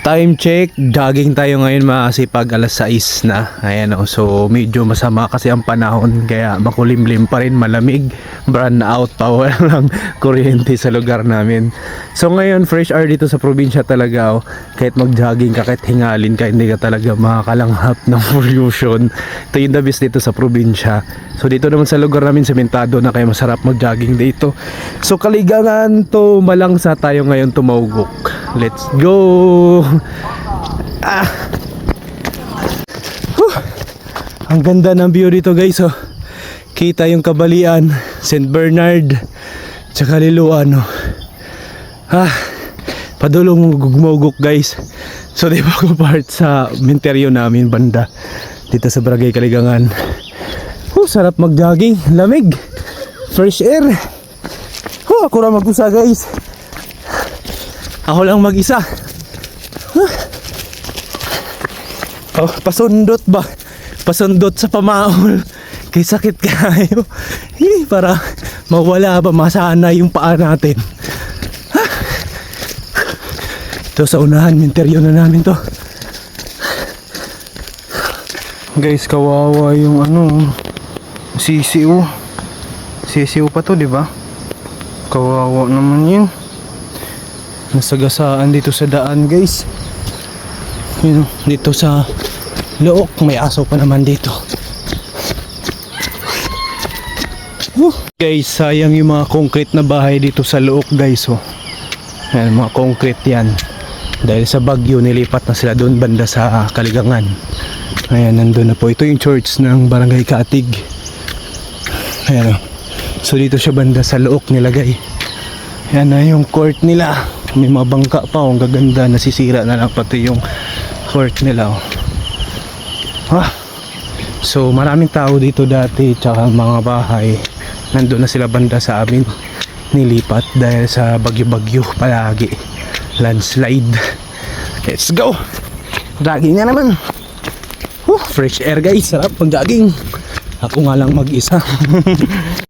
Time check, jogging tayo ngayon masipag alas 6 na. Ayan o, so medyo masama kasi ang panahon kaya makulimlim pa rin, malamig, brand out pa, walang kuryente sa lugar namin. So ngayon fresh air dito sa probinsya talaga o, kahit mag-jogging ka, kahit hingalin ka, hindi ka talaga makakalanghap ng pollution. Ito yung the best dito sa probinsya. So dito naman sa lugar namin sementado na kaya masarap mag-jogging dito. So Kaligangan to Malangsa tayo ngayon tumawgok. Let's go! Ang ganda ng view dito guys oh. Kita yung Kabalian, St. Bernard, tsaka Liloan oh. Padulong gumugok guys. So di ba ako part sa minteryo namin banda dito sa Barangay Kaligangan. Sarap mag-jogging, lamig, fresh air. Ako na mag-usa guys. Ako lang mag-isa. Pasundot ba? Pasundot sa pamaol. Kay sakit kayo. Para mawala ba, masana yung paa natin. Ito sa unahan, minteryo na namin to. Guys, kawawa yung sisiw. Sisiw pa to, di ba? Kawawa naman yun. Nasagasaan dito sa daan guys. Yun, dito sa Look, may aso pa naman dito. Guys, sayang yung mga concrete na bahay dito sa Look guys oh. Ayan, mga concrete yan. Dahil sa bagyo nilipat na sila doon banda sa Kaligangan. Ayan, nandun na po. Ito yung church ng Barangay Katig. Ayan oh. So dito siya banda sa Look nilagay. Ayan na yung court nila. May mga bangka pa oh. Ang gaganda, nasisira na lang pati yung court nila oh. So maraming tao dito dati, tsaka mga bahay nandun na sila banda sa amin, nilipat dahil sa bagyo-bagyo palagi, landslide. Let's go, jogging na naman. Fresh air guys, sarap pag jogging. Ako nga lang mag-isa.